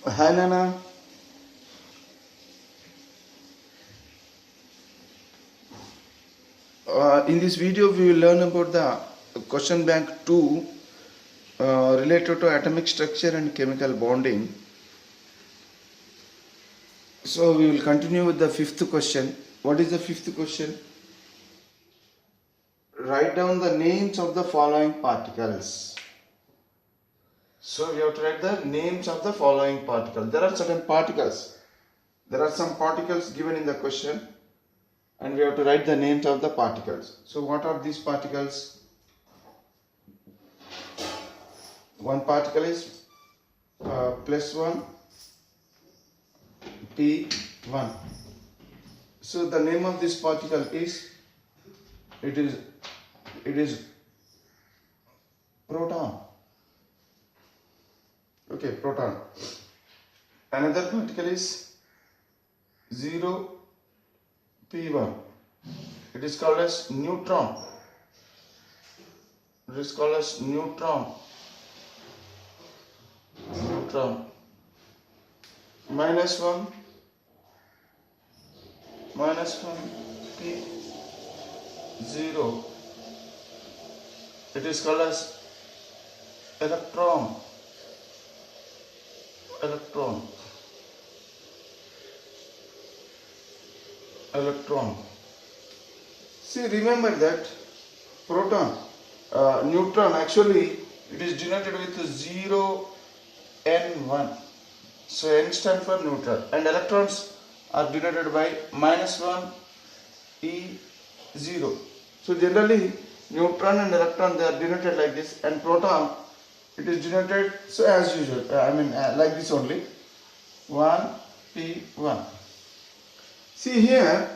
Hi Nana. In this video we will learn about the question bank 2 related to atomic structure and chemical bonding. So we will continue with the fifth question. What is the fifth question? Write down the names of the following particles. So we have to write the names of the following particles. There are certain particles. There are some particles given in the question and we have to write the names of the particles. So what are these particles? One particle is plus 1 P1. So the name of this particle is it is proton. Okay, proton. Another particle is 0 P1. It is called as neutron. It is called as neutron. Neutron. Minus 1 P0. It is called as electron. Electron. See, remember that proton, neutron, actually it is denoted with 0 N1. So N stands for neutron, and electrons are denoted by minus 1 E0. So generally neutron and electron, they are denoted like this, and proton, it is denoted so as usual, like this only, 1 P1. See here,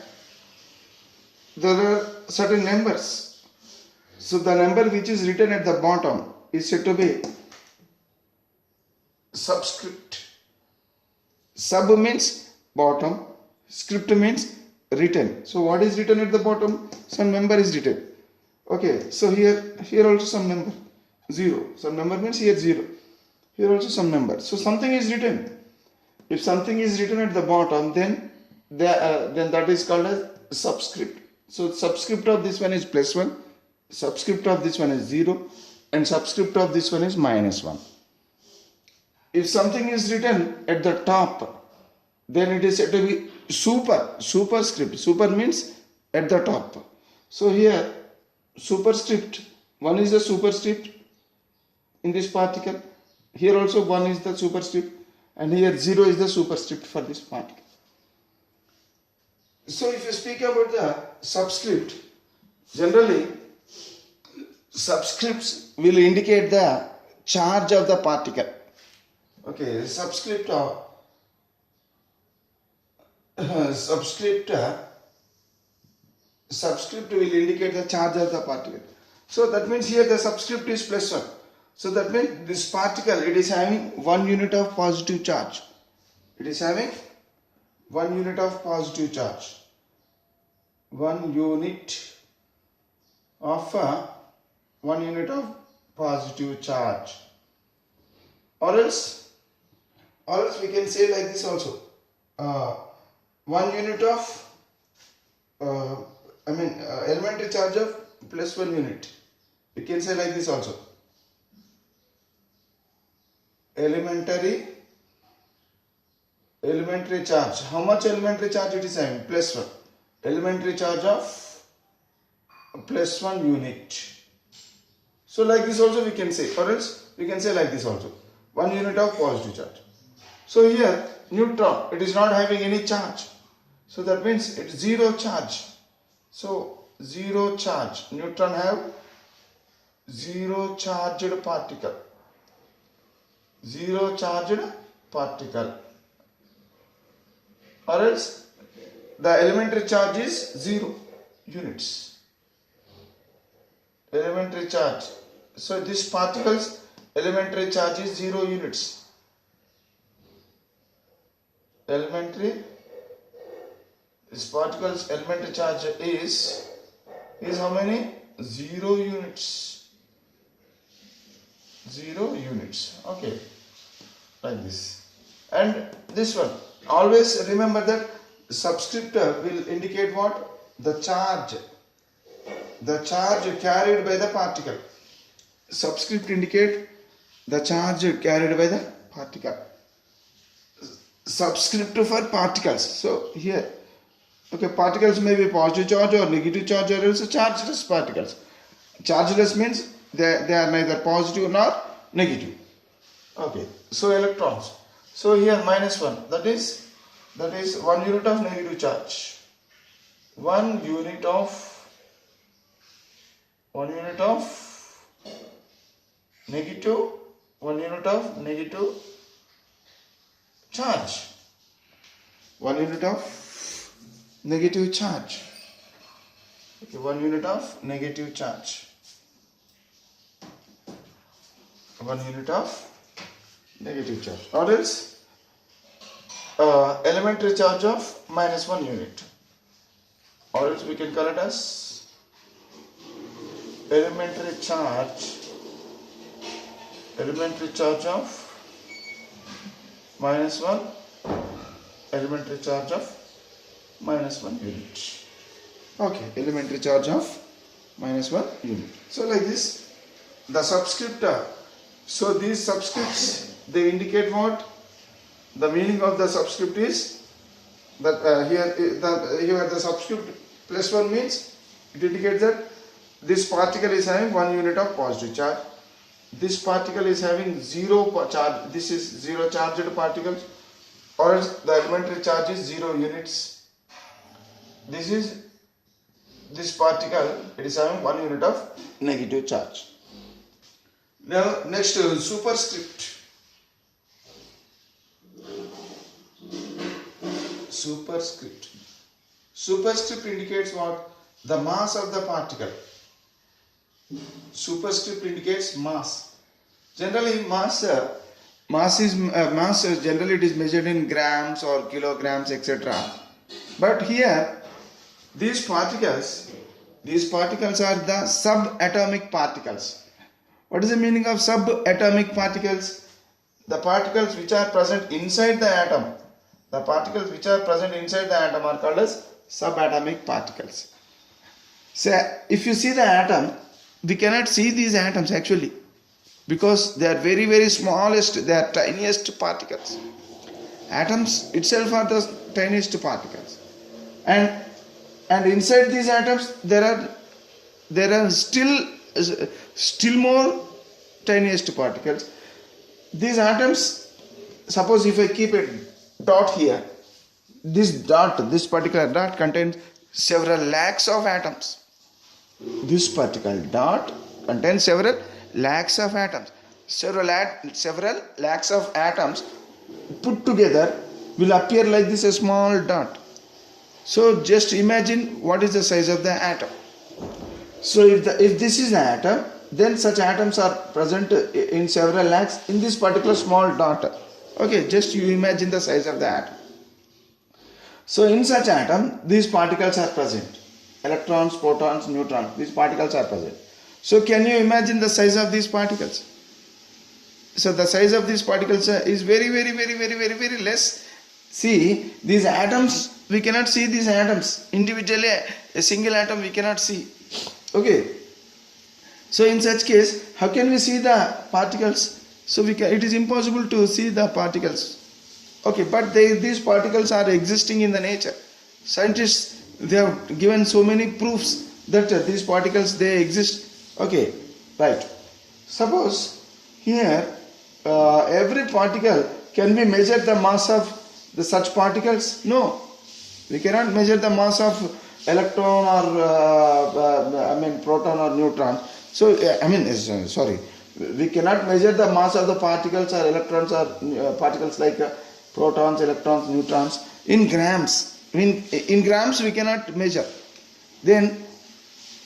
there are certain numbers. So the number which is written at the bottom is said to be subscript. Sub means bottom, script means written. So what is written at the bottom? Some number is written. Okay, so here also some number, 0. Some number means here 0. Here also some number. So something is written. If something is written at the bottom, then that is called as subscript. So subscript of this one is plus 1, subscript of this one is 0, and subscript of this one is minus 1. If something is written at the top, then it is said to be superscript. Super means at the top. So here superscript, 1 is the superscript in this particle. Here also 1 is the superscript, and here 0 is the superscript for this particle. So if you speak about the subscript, generally subscripts will indicate the charge of the particle. Okay, subscript will indicate the charge of the particle. So that means here the subscript is plus 1. So that means this particle, it is having 1 unit of positive charge. It is having 1 unit of positive charge. 1 unit of positive charge. Or else we can say like this also. 1 unit of elementary charge of plus 1 unit. We can say like this also. Elementary charge. How much elementary charge it is having? Plus 1. Elementary charge of plus 1 unit. So like this also we can say, or else we can say like this also. 1 unit of positive charge. So here neutron, it is not having any charge. So that means it's 0 charge. So 0 charge. Neutron have 0 charged particle. 0 charged particle. Or else the elementary charge is 0 units. Elementary charge. So this particle's elementary charge is 0 units. This particle's elementary charge is how many? 0 units. 0 units. Okay, like this. And this one, always remember that subscript will indicate what? The charge carried by the particle. Subscript indicate the charge carried by the particle. Subscript for particles. So here, okay, particles may be positive charge or negative charge or also chargeless particles. Chargeless means they are neither positive nor negative. Okay, so electrons. So here -1, that is 1 unit of negative charge. 1 unit of negative, 1 unit of negative charge. 1 unit of negative charge. Okay, 1 unit of negative charge. 1 unit of negative charge. Or else elementary charge of -1 unit. Or else we can call it as elementary charge of -1, elementary charge of -1 unit. Okay, elementary charge of -1 unit. So like this, the subscript. So these subscripts, they indicate what? The meaning of the subscript is that here the subscript +1 means it indicates that this particle is having 1 unit of positive charge. This particle is having 0 charge. This is 0 charged particles, or else the elementary charge is 0 units. This particle, it is having 1 unit of negative charge. Now next, superscript. Superscript indicates what? The mass of the particle. Superscript indicates mass. Generally, mass generally it is measured in grams or kilograms, etc. But here, these particles are the subatomic particles. What is the meaning of subatomic particles? The particles which are present inside the atom. The particles which are present inside the atom are called as subatomic particles. So, if you see the atom, we cannot see these atoms actually, because they are very, very smallest, they are tiniest particles. Atoms itself are the tiniest particles. And inside these atoms, there are still more tiniest particles. These atoms, suppose if I keep a dot here, this particular dot contains several lakhs of atoms. This particular dot contains several lakhs of atoms. Several lakhs of atoms put together will appear like this, a small dot. So just imagine what is the size of the atom. So if this is an atom, then such atoms are present in several lakhs in this particular small dot. Okay, just you imagine the size of the atom. So in such atom, these particles are present. Electrons, protons, neutrons, these particles are present. So can you imagine the size of these particles? So the size of these particles is very, very, very, very, very, very less. See, these atoms, we cannot see these atoms. Individually, a single atom we cannot see. Okay. So in such case, how can we see the particles? So it is impossible to see the particles. Okay, but these particles are existing in the nature. Scientists, they have given so many proofs that these particles, they exist. Okay, right. Suppose here every particle, can we measure the mass of such particles? No, we cannot measure the mass of electron or proton or neutron. So we cannot measure the mass of the particles or electrons or particles like protons, electrons, neutrons in grams. In grams we cannot measure. Then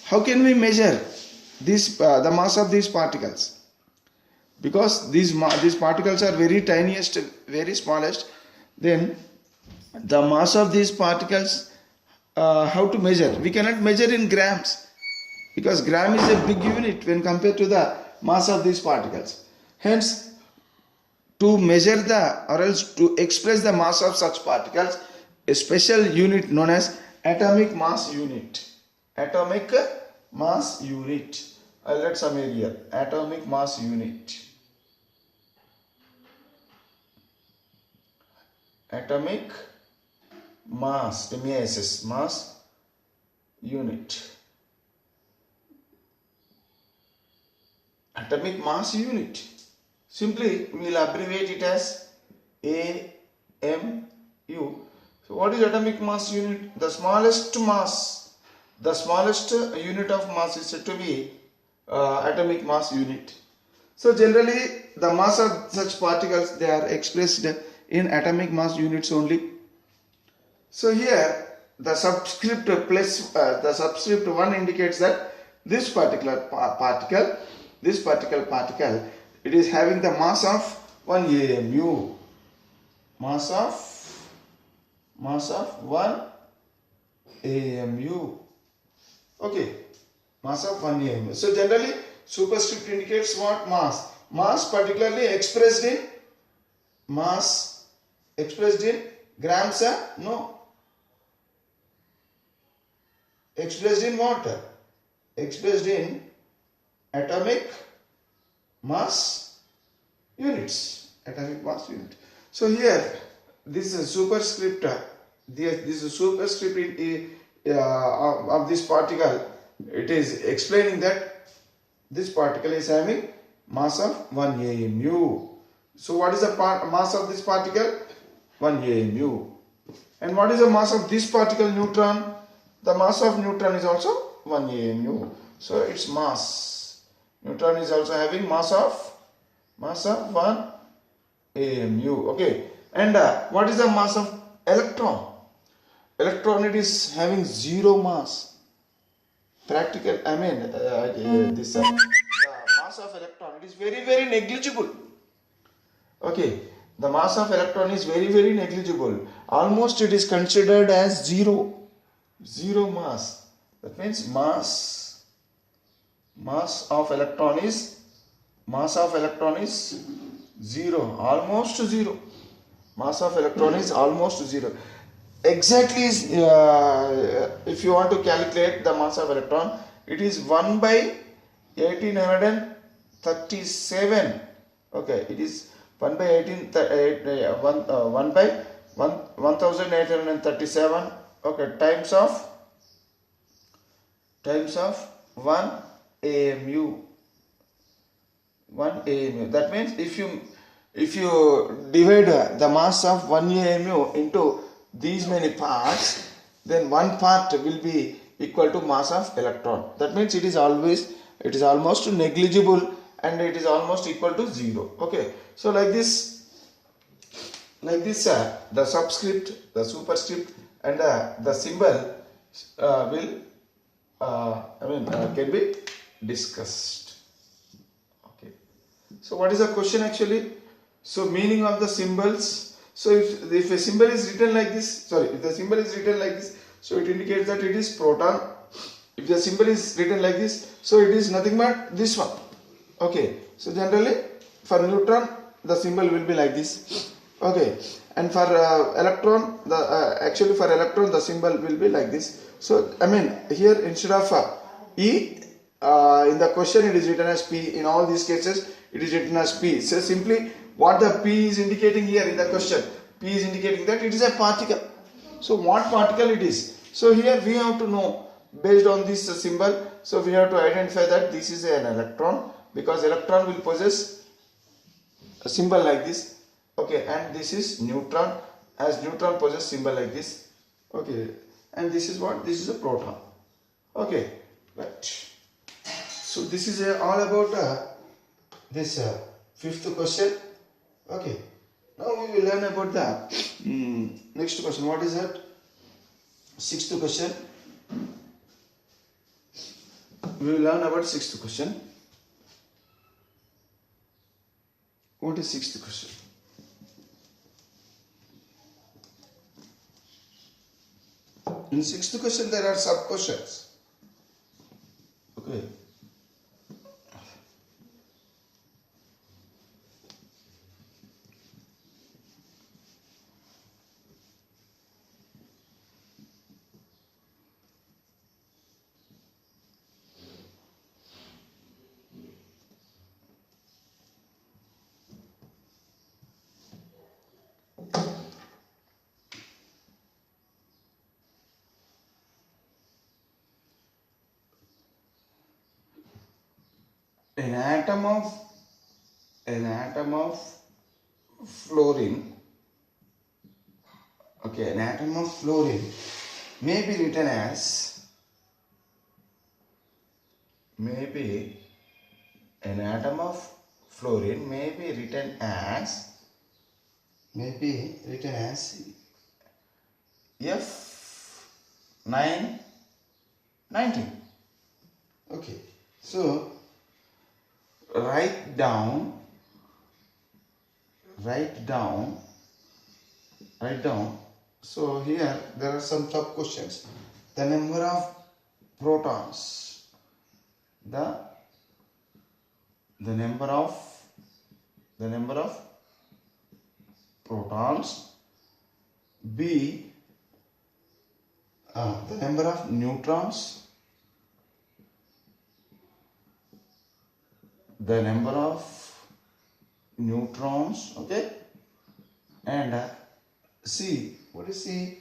how can we measure the mass of these particles? Because these particles are very tiniest, very smallest. Then the mass of these particles, how to measure? We cannot measure in grams, because gram is a big unit when compared to the mass of these particles. Hence, to measure the or else to express the mass of such particles, a special unit known as atomic mass unit. Atomic mass unit. I'll write some area. Atomic mass unit. Atomic mass, MASS, mass unit. Atomic mass unit. Simply we will abbreviate it as AMU. So what is atomic mass unit? The smallest mass, the smallest unit of mass is said to be atomic mass unit. So generally the mass of such particles, they are expressed in atomic mass units only. So here the subscript plus the subscript 1 indicates that this particular particle, it is having the mass of 1 AMU. Mass of 1 AMU. Okay, mass of 1 AMU. So generally superscript indicates what? Mass. Mass particularly expressed in grams? No. Expressed in what? Expressed in atomic mass units. Atomic mass unit. So here this is a superscript. This is superscript of this particle. It is explaining that this particle is having mass of 1 AMU. So what is the mass of this particle? 1 AMU. And what is the mass of this particle, neutron? The mass of neutron is also 1 AMU. So its mass. Neutron is also having mass of 1 AMU. Okay. And what is the mass of electron? Electron, it is having 0 mass. The mass of electron, it is very, very negligible. Okay, the mass of electron is very, very negligible. Almost it is considered as 0 mass. That means mass of electron is 0, almost 0. Mass of electron is almost 0. Exactly, if you want to calculate the mass of electron, it is 1 by 1837. Okay, it is 1 by 1837. Okay, times of 1 AMU. 1 AMU. That means if you divide the mass of 1 AMU into these many parts, then one part will be equal to mass of electron. That means it is almost negligible and it is almost equal to 0. Okay, so like this the subscript, the superscript and the symbol can be discussed. Okay, so what is the question actually? So meaning of the symbols. So if a symbol is written like this, so it indicates that it is proton. If the symbol is written like this, so it is nothing but this one. Okay, so generally for neutron the symbol will be like this. Okay, and for electron, for electron the symbol will be like this. So here instead of E, in the question it is written as P. In all these cases it is written as P. So simply what the P is indicating here in the question, P is indicating that it is a particle. So what particle it is? So here we have to know based on this symbol. So we have to identify that this is an electron, because electron will possess a symbol like this. Okay, and this is neutron, as neutron possesses symbol like this. Okay, and this is what? This is a proton. Okay, right. So this is all about this fifth question. Okay, now we will learn about the next question. What is that? Sixth question. We will learn about sixth question. What is sixth question? In sixth question there are sub questions. Okay. an atom of fluorine, okay, an atom of fluorine may be written as, an atom of fluorine may be written as F919. Okay, so write down. So here there are some sub questions. The number of protons, the number of protons. B, the number of neutrons. Okay, and C, what is C?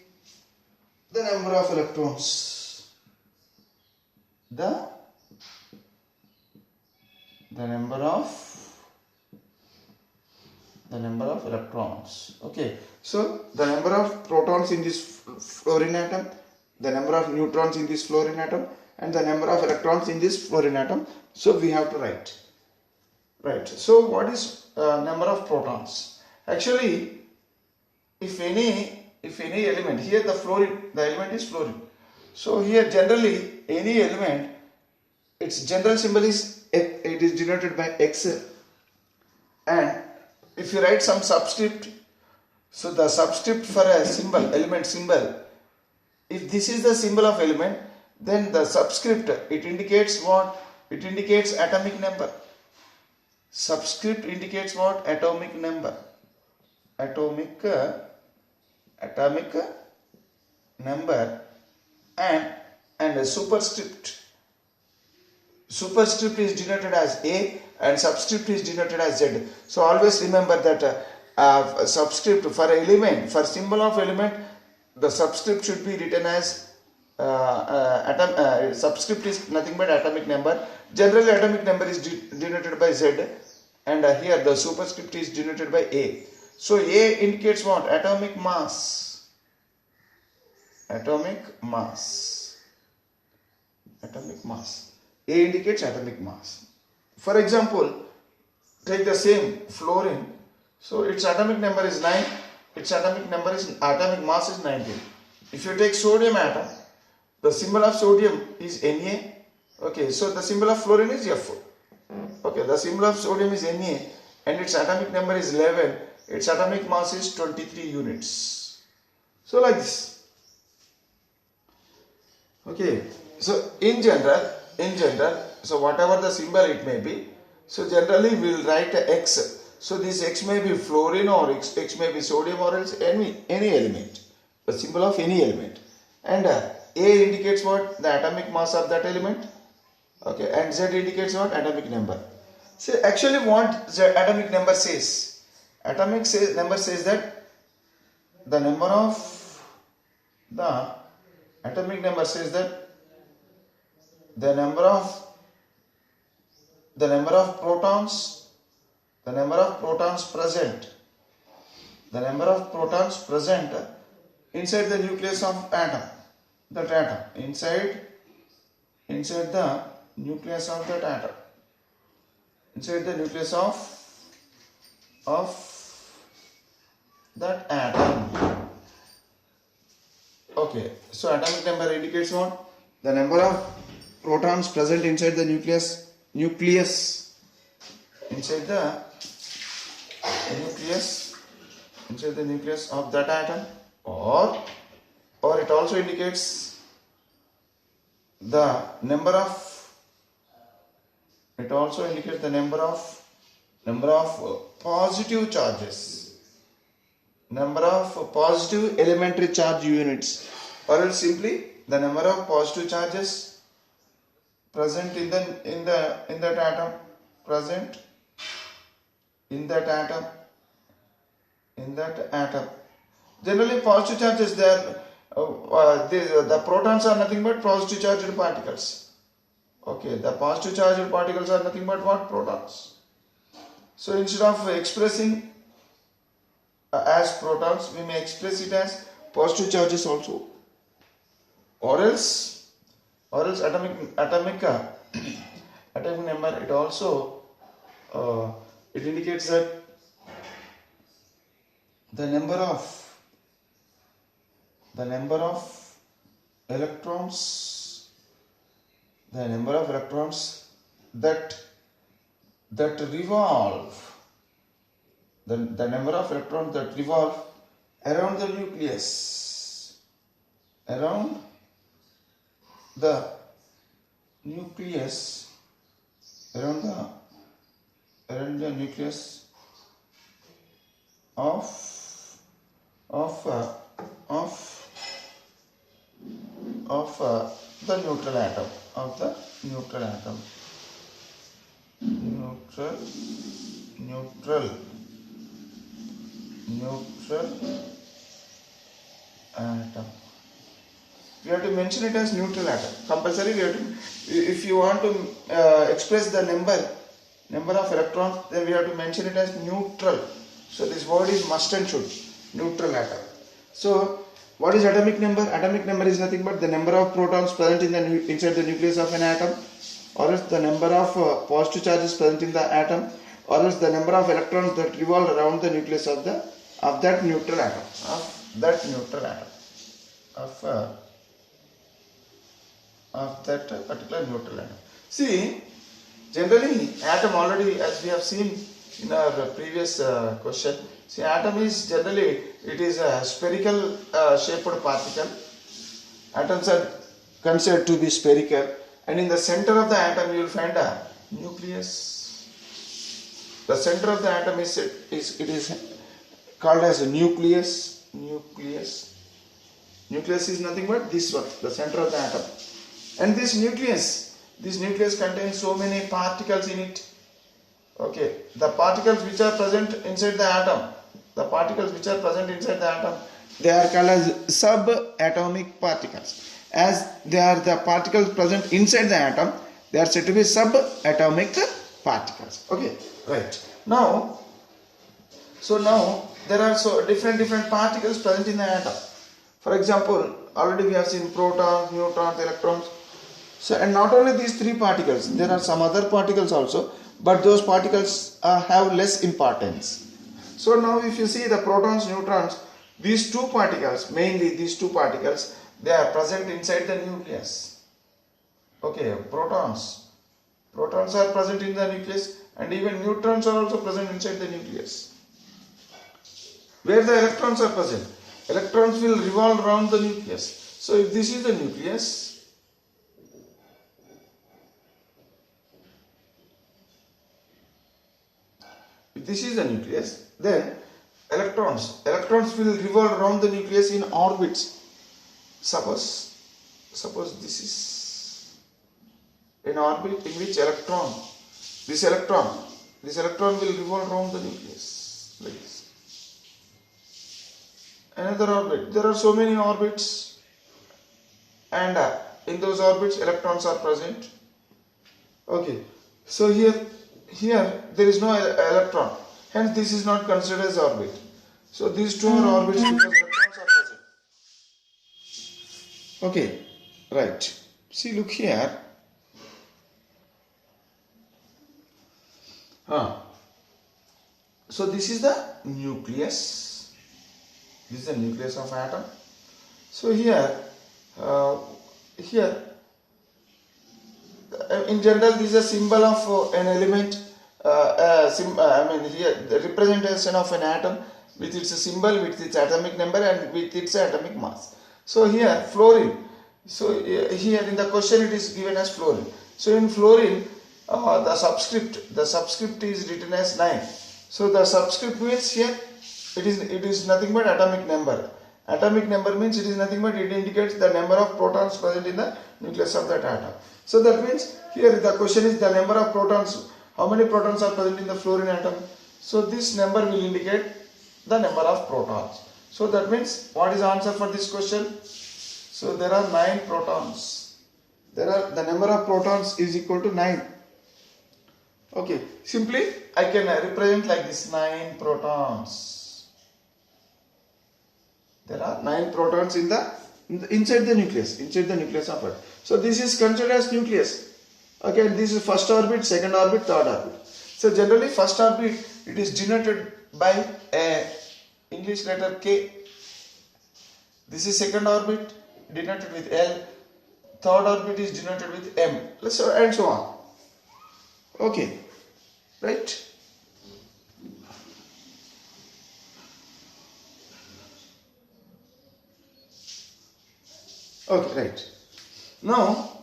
The number of electrons. The number of electrons. Okay, so the number of protons in this fluorine atom, the number of neutrons in this fluorine atom, and the number of electrons in this fluorine atom. So we have to write. Right. So what is number of protons? Actually, if any element, here the element is fluorine. So here generally any element, its general symbol is, it is denoted by X, and if you write some subscript, so the subscript for a symbol, element symbol, if this is the symbol of element, then the subscript, it indicates what? It indicates atomic number. Subscript indicates what? Atomic number. Atomic number, and a superscript. Superscript is denoted as A and subscript is denoted as Z. So always remember that subscript for element, for symbol of element, the subscript should be written as subscript is nothing but atomic number. Generally atomic number is denoted by Z, and here the superscript is denoted by A. So A indicates what? Atomic mass. Atomic mass. A indicates atomic mass. For example, take the same fluorine. So its atomic number is 9. Its atomic mass is 19. If you take sodium atom, the symbol of sodium is Na. Okay, so the symbol of fluorine is F. Okay, the symbol of sodium is Na and its atomic number is 11. Its atomic mass is 23 units. So like this. Okay, so in general, so whatever the symbol it may be, so generally we will write a X. So this X may be fluorine or X may be sodium or else any element, the symbol of any element. And A indicates what? The atomic mass of that element. Okay, and Z indicates what? Atomic number. So actually what the atomic number says? Number says that the number of atomic number says that the number of protons present inside the nucleus of atom, inside the nucleus of that atom, inside the nucleus of that atom. Okay, so atomic number indicates what? The number of protons present inside the nucleus inside the nucleus of that atom, or it also indicates the number of positive charges, number of positive elementary charge units, or else simply the number of positive charges present in that atom, Generally positive charges, the protons are nothing but positive charged particles. Okay, the positive charged particles are nothing but what? Protons. So instead of expressing as protons, we may express it as positive charges also. Or else atomic atomic number, it also it indicates that the number of electrons, that revolve, the number of electrons that revolve around the nucleus, around the nucleus of the neutral atom, neutral atom. We have to mention it as neutral atom. Compulsory, we have to, if you want to express the number of electrons, then we have to mention it as neutral. So this word is must and should. Neutral atom. So what is atomic number? Atomic number is nothing but the number of protons present inside the nucleus of an atom, or else the number of positive charges present in the atom, or else the number of electrons that revolve around the nucleus of that neutral atom, of that particular neutral atom. See, generally atom, already as we have seen in our previous question, see, atom is generally, it is a spherical shaped particle. Atoms are considered to be spherical, and in the center of the atom you will find a nucleus. The center of the atom is called as a nucleus. Nucleus is nothing but this one, the center of the atom. And this nucleus contains so many particles in it. Okay, the particles which are present inside the atom, they are called as subatomic particles. As they are the particles present inside the atom, they are said to be subatomic particles. Okay, right. Now there are so different particles present in the atom. For example, already we have seen protons, neutrons, electrons. So, and not only these three particles, there are some other particles also, but those particles have less importance. So now if you see the protons, neutrons, these two particles, they are present inside the nucleus. Okay, protons are present in the nucleus, and even neutrons are also present inside the nucleus. Where the electrons are present, electrons will revolve around the nucleus. So if this is the nucleus, then electrons will revolve around the nucleus in orbits. Suppose this is an orbit in which this electron will revolve around the nucleus like this. Another orbit, there are so many orbits, and in those orbits electrons are present. Okay, so here there is no electron, hence this is not considered as orbit. So these two are orbits because electrons are present. Okay, right. See, look here. So this is the nucleus. This is the nucleus of atom. So here in general, this is a symbol of an element. Here the representation of an atom with its symbol, with its atomic number, and with its atomic mass. So here fluorine. So here in the question it is given as fluorine. So in fluorine, the subscript is written as 9. So the subscript means here it is nothing but atomic number. Atomic number means it is nothing but it indicates the number of protons present in the nucleus of that atom. So that means here the question is the number of protons. How many protons are present in the fluorine atom? So this number will indicate the number of protons. So that means what is the answer for this question? So there are 9 protons. the number of protons is equal to 9. Okay, simply I can represent like this: 9 protons. There are 9 protons inside the nucleus of Earth. So this is considered as nucleus. Okay, this is first orbit, second orbit, third orbit. So generally first orbit, it is denoted by a English letter K. This is second orbit, denoted with L. Third orbit is denoted with M. And so on. Okay, right? Okay, right. Now,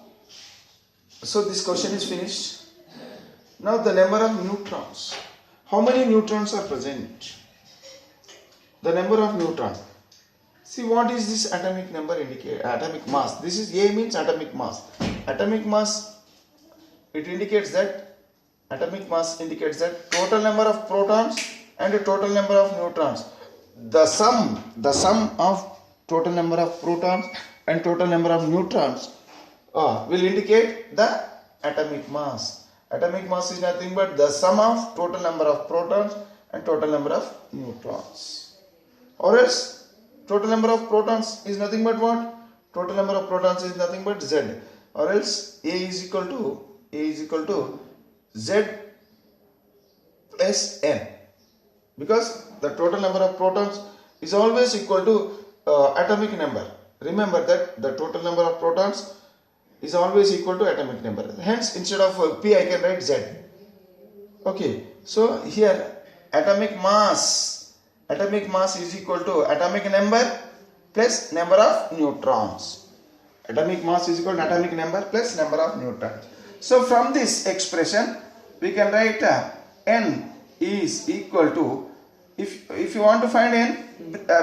so this question is finished. Now the number of neutrons. How many neutrons are present? The number of neutrons. See, what is this atomic number indicate? Atomic mass. This is A, means atomic mass. Atomic mass, it indicates that total number of protons and the total number of neutrons. The sum of total number of protons and total number of neutrons will indicate the atomic mass. Atomic mass is nothing but the sum of total number of protons and total number of neutrons. Or else, total number of protons is nothing but what? Total number of protons is nothing but Z. Or else, A is equal to Z plus N. Because the total number of protons is always equal to atomic number. Remember that the total number of protons is always equal to atomic number. Hence, instead of P, I can write Z. Okay, so here atomic mass is equal to atomic number plus number of neutrons. Atomic mass is equal to atomic number plus number of neutrons. So from this expression, we can write N is equal to, if you want to find N,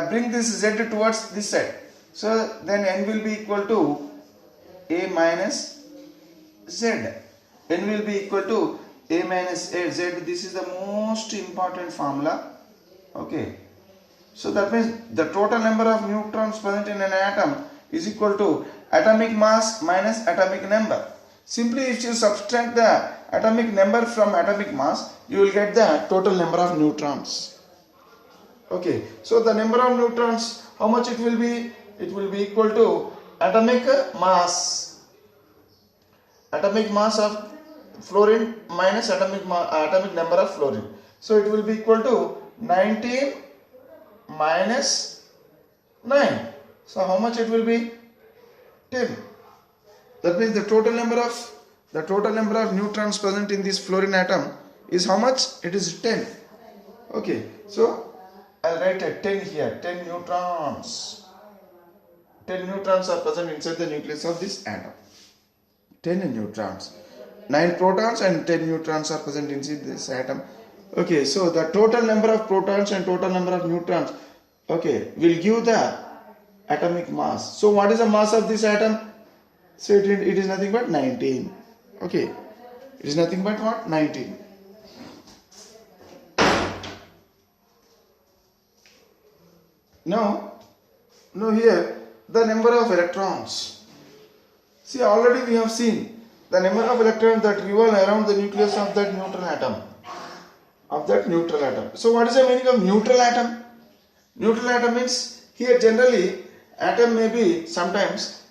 bring this Z towards this side. So then N will be equal to A minus Z. N will be equal to A minus Z. This is the most important formula. Okay. So that means the total number of neutrons present in an atom is equal to atomic mass minus atomic number. Simply if you subtract the atomic number from atomic mass, you will get the total number of neutrons. Okay. So the number of neutrons, how much it will be? It will be equal to atomic mass of fluorine minus atomic number of fluorine. So it will be equal to 19 minus 9. So how much it will be? 10. That means the total number of neutrons present in this fluorine atom is how much? It is 10. Okay. So I'll write a 10 here. 10 neutrons. 10 neutrons are present inside the nucleus of this atom. 10 neutrons. 9 protons and 10 neutrons are present inside this atom. Okay, so the total number of protons and total number of neutrons, okay, will give the atomic mass. So what is the mass of this atom? So it is nothing but 19. Okay, it is nothing but what? 19. Now here the number of electrons. See, already we have seen the number of electrons that revolve around the nucleus of that neutral atom. So what is the meaning of neutral atom? Neutral atom means here generally atom may be charged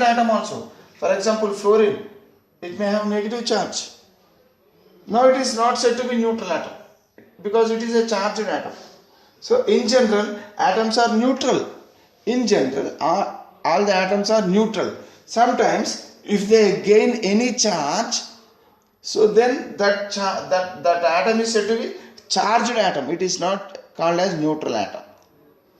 atom also. For example, fluorine, it may have negative charge. Now it is not said to be neutral atom because it is a charged atom. So in general, atoms are neutral. In general, all the atoms are neutral. Sometimes if they gain any charge, so then that atom is said to be charged atom. It is not called as neutral atom.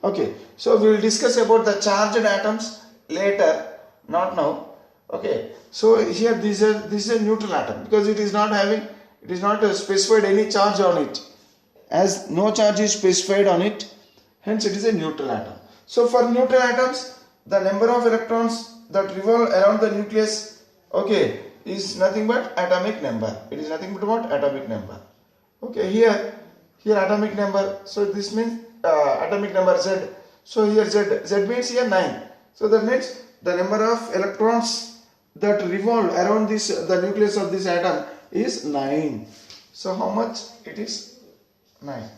Okay, so we will discuss about the charged atoms later, not now. Okay, so here this is a neutral atom because it is not specified any charge on it. As no charge is specified on it, hence it is a neutral atom. So for neutral atoms, the number of electrons that revolve around the nucleus, okay, is nothing but atomic number. It is nothing but what? Atomic number. Okay, here atomic number. So this means atomic number Z. So here Z means here 9. So that means the number of electrons that revolve around this, the nucleus of this atom is 9. So how much it is? 9.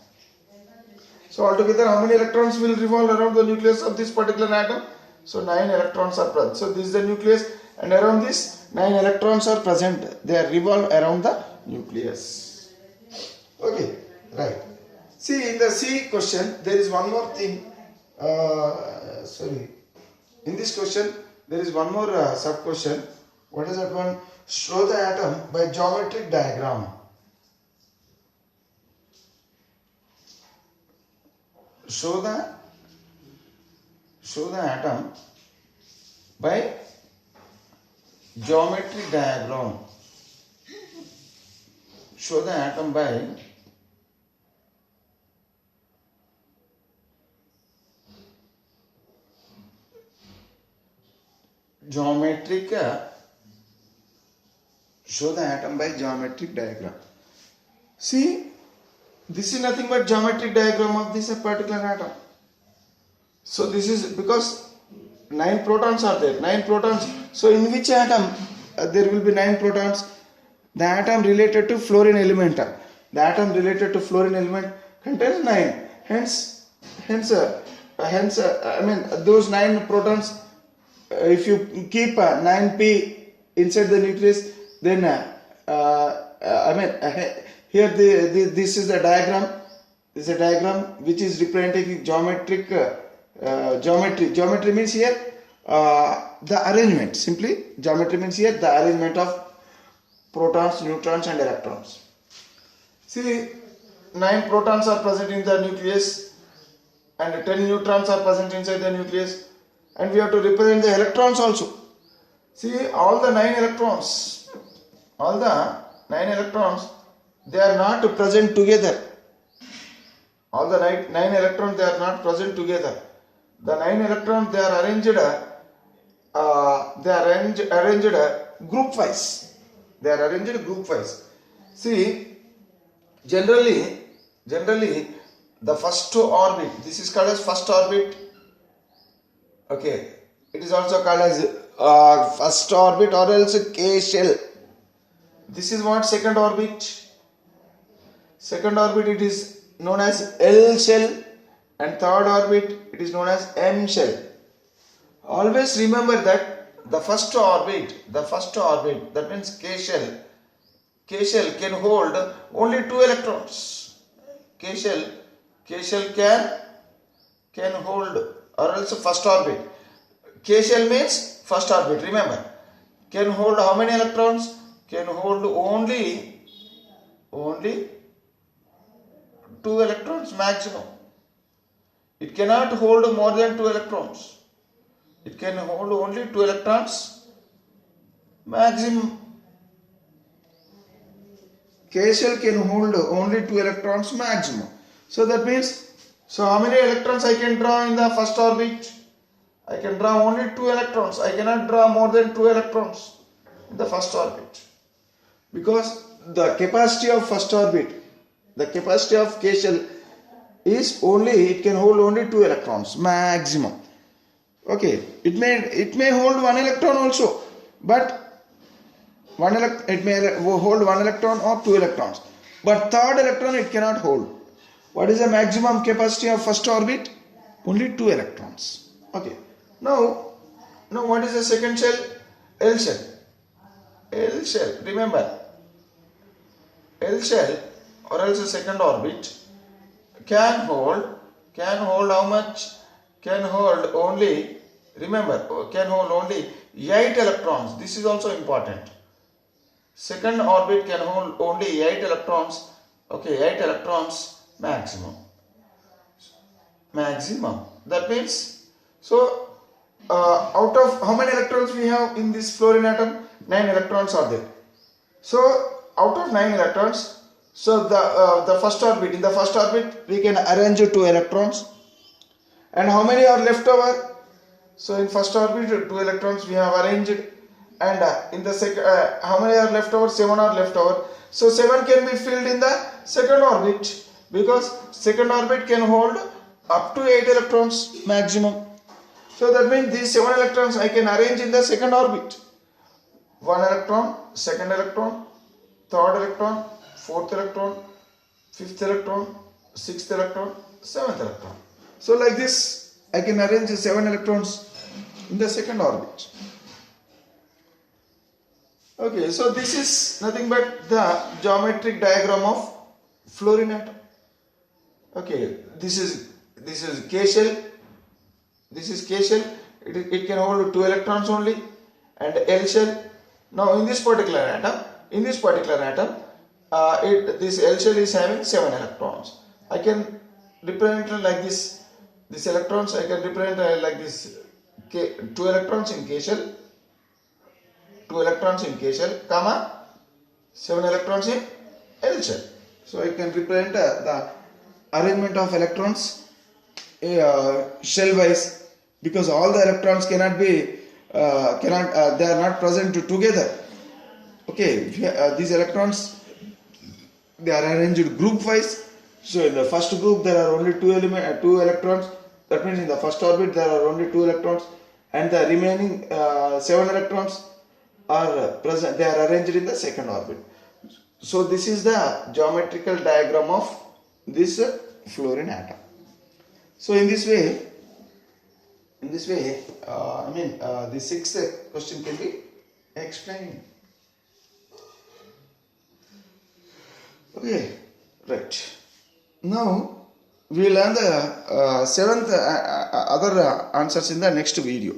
So altogether how many electrons will revolve around the nucleus of this particular atom? So 9 electrons are present. So this is the nucleus, and around this 9 electrons are present. They are revolve around the nucleus. Okay, right. See, in the C question there is one more thing. In this question there is one more sub question. What is that one? Show the atom by geometric diagram. Show the atom by geometric diagram. Show the atom by geometric. Show the atom by geometric diagram. See, this is nothing but geometric diagram of this particular atom. So this is because 9 protons are there. 9 protons. So in which atom there will be 9 protons? The atom related to fluorine element. The atom related to fluorine element contains 9. Hence, those 9 protons. If you keep 9p inside the nucleus, then here this is the diagram. This is a diagram which is representing geometric geometry. Geometry means here the arrangement. Simply, geometry means here the arrangement of protons, neutrons, and electrons. See, 9 protons are present in the nucleus, and 10 neutrons are present inside the nucleus. And we have to represent the electrons also. See, all the 9 electrons, they are not present together. All the 9 electrons, they are not present together. The 9 electrons, they are arranged group wise. They are arranged group wise. See, generally, the first orbit, this is called as first orbit. Okay, it is also called as first orbit or else K shell. This is what second orbit. Second orbit, it is known as L shell, and third orbit, it is known as M shell. Always remember that the first orbit, that means K shell can hold only 2 electrons. K shell can hold, or else first orbit. K shell means first orbit, remember. Can hold how many electrons? Can hold only 2 electrons maximum. It cannot hold more than 2 electrons. It can hold only 2 electrons maximum. K shell can hold only 2 electrons maximum. So that means, so how many electrons I can draw in the first orbit? I can draw only 2 electrons. I cannot draw more than 2 electrons in the first orbit. Because the capacity of first orbit, the capacity of K shell is only, it can hold only 2 electrons maximum. Okay, it may hold 1 electron also, but it may hold 1 electron or 2 electrons. But third electron it cannot hold. What is the maximum capacity of first orbit? Only 2 electrons. Okay. Now what is the second shell? L shell. L shell. Remember, L shell or else the second orbit can hold how much? Can hold only, remember, can hold only 8 electrons. This is also important. Second orbit can hold only 8 electrons. Okay, 8 electrons maximum. That means, so out of how many electrons we have in this fluorine atom? 9 electrons are there. So out of 9 electrons, so the first orbit, in the first orbit we can arrange 2 electrons. And how many are left over? So in first orbit 2 electrons we have arranged, and in the second, how many are left over? 7 are left over. So 7 can be filled in the second orbit, because second orbit can hold up to 8 electrons maximum. So that means these 7 electrons I can arrange in the second orbit. 1 electron, second electron, third electron, fourth electron, fifth electron, sixth electron, seventh electron. So like this I can arrange the 7 electrons in the second orbit. Okay, so this is nothing but the geometric diagram of fluorine atom. Okay, this is K shell. This is K shell. It can hold 2 electrons only, and L shell. Now in this particular atom, this L shell is having 7 electrons. I can represent it like this. These electrons I can represent like this. 2 electrons in K shell. 2 electrons in K shell, comma 7 electrons in L shell. So I can represent the arrangement of electrons shell wise, because all the electrons cannot be they are not present together. Okay, these electrons, they are arranged group wise. So in the first group there are only 2 electrons. That means in the first orbit there are only 2 electrons, and the remaining 7 electrons are present. They are arranged in the second orbit. So this is the geometrical diagram of this fluorine atom. So in this way, the sixth question can be explained. Okay, right. Now we will learn the seventh other answers in the next video.